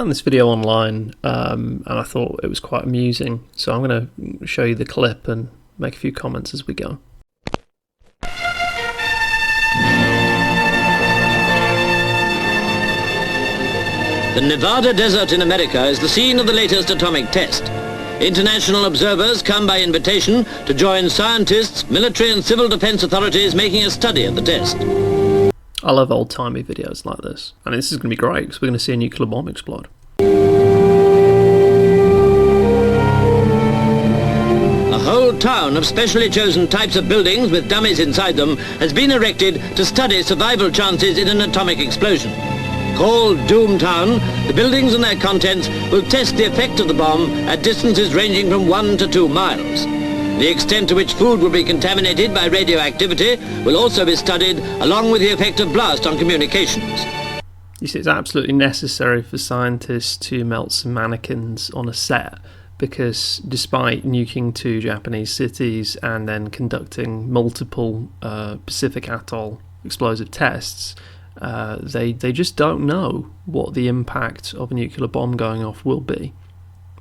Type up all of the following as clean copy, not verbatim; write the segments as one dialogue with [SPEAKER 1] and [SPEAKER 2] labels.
[SPEAKER 1] found this video online and I thought it was quite amusing, so I'm going to show you the clip and make a few comments as we go.
[SPEAKER 2] The Nevada desert in America is the scene of the latest atomic test. International observers come by invitation to join scientists, military and civil defense authorities making a study of the test.
[SPEAKER 1] I love old-timey videos like this, and this is going to be great because we're going to see a nuclear bomb explode.
[SPEAKER 2] A whole town of specially chosen types of buildings with dummies inside them has been erected to study survival chances in an atomic explosion. Called Doomtown, the buildings and their contents will test the effect of the bomb at distances ranging from 1 to 2 miles. The extent to which food will be contaminated by radioactivity will also be studied, along with the effect of blast on communications.
[SPEAKER 1] You see, it's absolutely necessary for scientists to melt some mannequins on a set, because despite nuking 2 Japanese cities and then conducting multiple Pacific Atoll explosive tests, they just don't know what the impact of a nuclear bomb going off will be.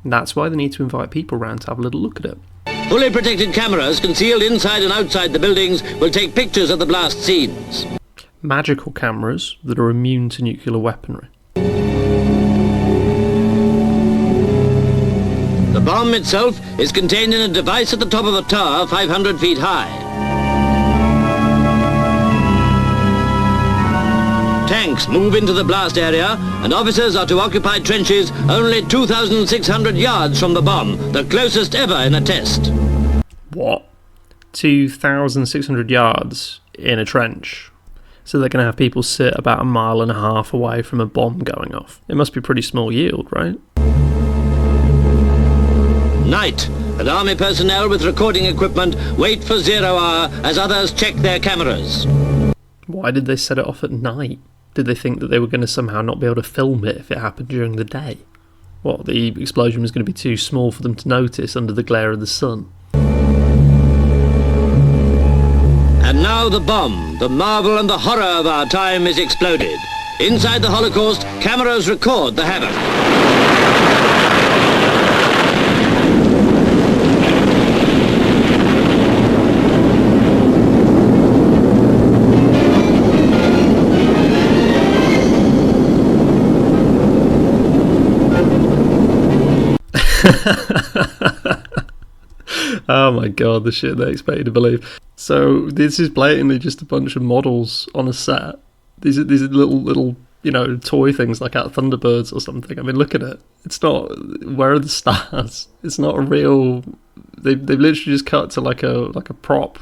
[SPEAKER 1] And that's why they need to invite people around to have a little look at it.
[SPEAKER 2] Fully protected cameras concealed inside and outside the buildings will take pictures of the blast scenes.
[SPEAKER 1] Magical cameras that are immune to nuclear weaponry.
[SPEAKER 2] The bomb itself is contained in a device at the top of a tower 500 feet high. Tanks move into the blast area, and officers are to occupy trenches only 2,600 yards from the bomb, the closest ever in a test.
[SPEAKER 1] What? 2,600 yards in a trench? So they're going to have people sit about 1.5 miles away from a bomb going off. It must be pretty small yield, right?
[SPEAKER 2] Night, and army personnel with recording equipment wait for 0 hour as others check their cameras.
[SPEAKER 1] Why did they set it off at night? Did they think that they were going to somehow not be able to film it if it happened during the day? What, the explosion was going to be too small for them to notice under the glare of the sun?
[SPEAKER 2] And now the bomb, the marvel and the horror of our time, is exploded. Inside the Holocaust, cameras record the havoc.
[SPEAKER 1] Oh my god, the shit they expect you to believe. So this is blatantly just a bunch of models on a set. These are little toy things like out of Thunderbirds or something. I mean, look at it. It's not. Where are the stars? It's not a real. They've literally just cut to like a prop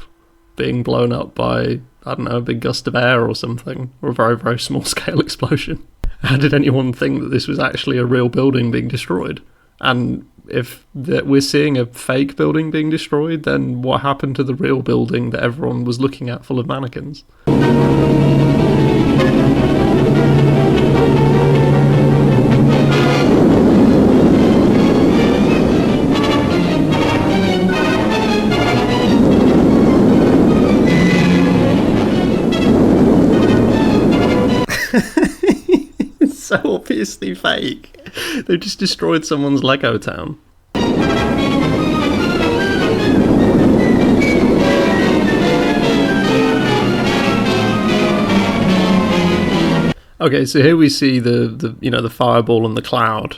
[SPEAKER 1] being blown up by, I don't know, a big gust of air or something, or a very, very small scale explosion. How did anyone think that this was actually a real building being destroyed? And if we're seeing a fake building being destroyed, then what happened to the real building that everyone was looking at full of mannequins? It's so obviously fake. They've just destroyed someone's Lego town. Okay, so here we see the fireball and the cloud.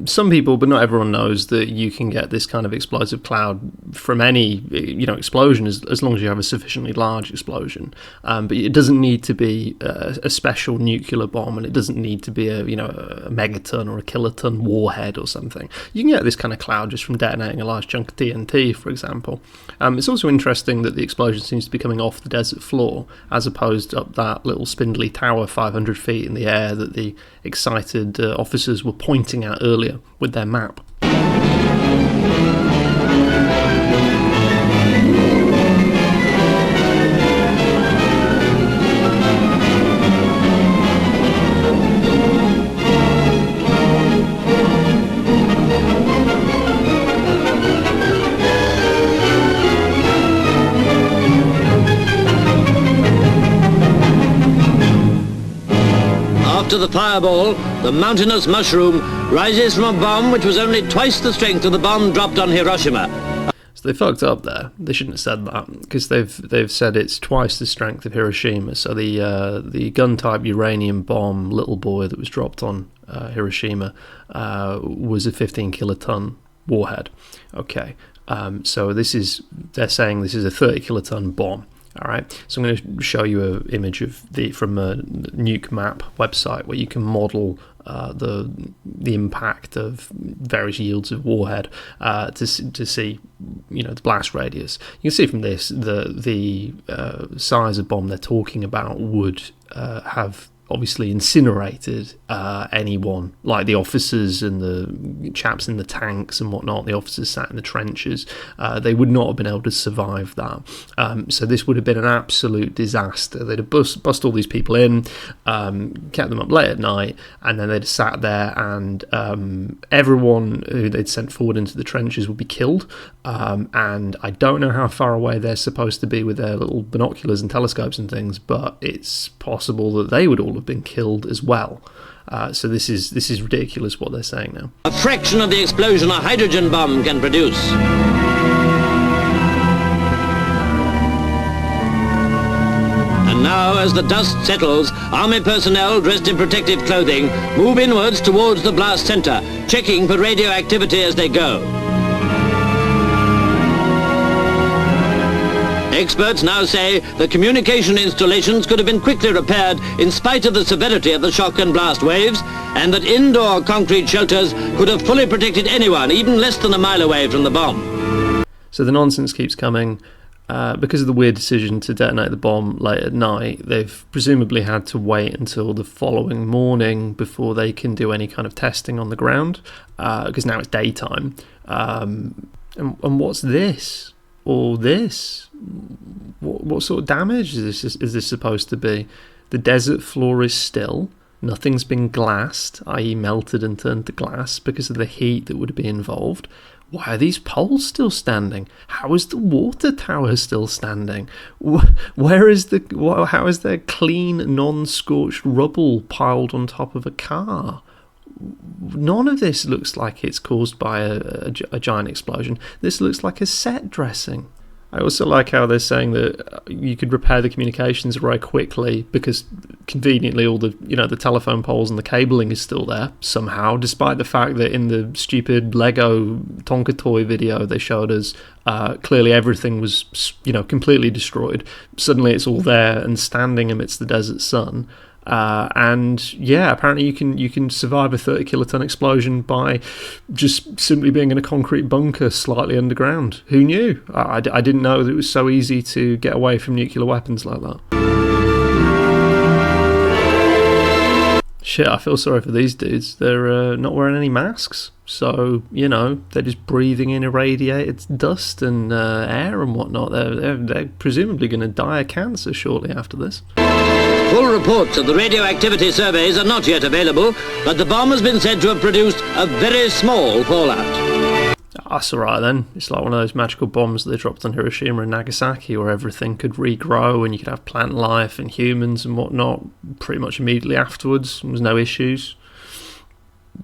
[SPEAKER 1] Some people, but not everyone, knows that you can get this kind of explosive cloud from any explosion as long as you have a sufficiently large explosion. But it doesn't need to be a special nuclear bomb, and it doesn't need to be a megaton or a kiloton warhead or something. You can get this kind of cloud just from detonating a large chunk of TNT, for example. It's also interesting that the explosion seems to be coming off the desert floor as opposed to up that little spindly tower 500 feet in the air that the excited officers were pointing at earlier with their map.
[SPEAKER 2] to the fireball, the mountainous mushroom, rises from a bomb which was only twice the strength of the bomb dropped on Hiroshima.
[SPEAKER 1] So they fucked up there. They shouldn't have said that, because they've said it's twice the strength of Hiroshima. So the gun-type uranium bomb, Little Boy, that was dropped on Hiroshima was a 15 kiloton warhead. Okay, so they're saying this is a 30 kiloton bomb. All right, so I'm going to show you an image from a Nuke Map website where you can model the impact of various yields of warhead to see, the blast radius. You can see from this the size of bomb they're talking about would have obviously incinerated anyone, like the officers and the chaps in the tanks and whatnot, the officers sat in the trenches. They would not have been able to survive that. So this would have been an absolute disaster. They'd have bust all these people in, kept them up late at night, and then they'd have sat there, and everyone who they'd sent forward into the trenches would be killed. And I don't know how far away they're supposed to be with their little binoculars and telescopes and things, but it's possible that they would all have been killed as well. So this is ridiculous what they're saying now.
[SPEAKER 2] A fraction of the explosion a hydrogen bomb can produce. And now, as the dust settles, army personnel dressed in protective clothing move inwards towards the blast center, checking for radioactivity as they go. Experts now say the communication installations could have been quickly repaired in spite of the severity of the shock and blast waves, and that indoor concrete shelters could have fully protected anyone, even less than a mile away from the bomb.
[SPEAKER 1] So the nonsense keeps coming. Because of the weird decision to detonate the bomb late at night, they've presumably had to wait until the following morning before they can do any kind of testing on the ground, because now it's daytime. And what's this? Or this? What sort of damage is this supposed to be? The desert floor is still. Nothing's been glassed, i.e. melted and turned to glass because of the heat that would be involved. Why are these poles still standing? How is the water tower still standing? How is there clean, non-scorched rubble piled on top of a car? None of this looks like it's caused by a giant explosion. This looks like a set dressing. I also like how they're saying that you could repair the communications very quickly because conveniently all the the telephone poles and the cabling is still there somehow, despite the fact that in the stupid Lego Tonka toy video they showed us clearly everything was completely destroyed. Suddenly it's all there and standing amidst the desert sun. And yeah, apparently you can survive a 30 kiloton explosion by just simply being in a concrete bunker slightly underground. Who knew? I didn't know that it was so easy to get away from nuclear weapons like that. Shit, I feel sorry for these dudes. They're not wearing any masks, so they're just breathing in irradiated dust and air and whatnot. They're presumably going to die of cancer shortly after this.
[SPEAKER 2] Full reports of the radioactivity surveys are not yet available, but the bomb has been said to have produced a very small fallout.
[SPEAKER 1] That's alright then. It's like one of those magical bombs that they dropped on Hiroshima and Nagasaki, where everything could regrow and you could have plant life and humans and whatnot pretty much immediately afterwards. There was no issues.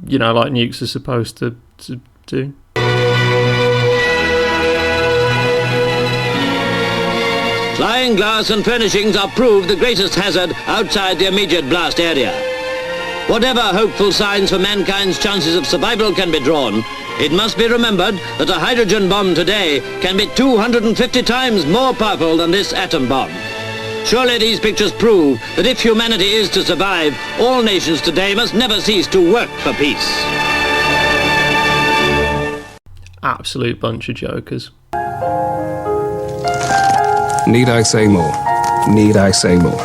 [SPEAKER 1] Like nukes are supposed to do.
[SPEAKER 2] Flying glass and furnishings are proved the greatest hazard outside the immediate blast area. Whatever hopeful signs for mankind's chances of survival can be drawn, it must be remembered that a hydrogen bomb today can be 250 times more powerful than this atom bomb. Surely these pictures prove that if humanity is to survive, all nations today must never cease to work for peace.
[SPEAKER 1] Absolute bunch of jokers.
[SPEAKER 3] Need I say more? Need I say more?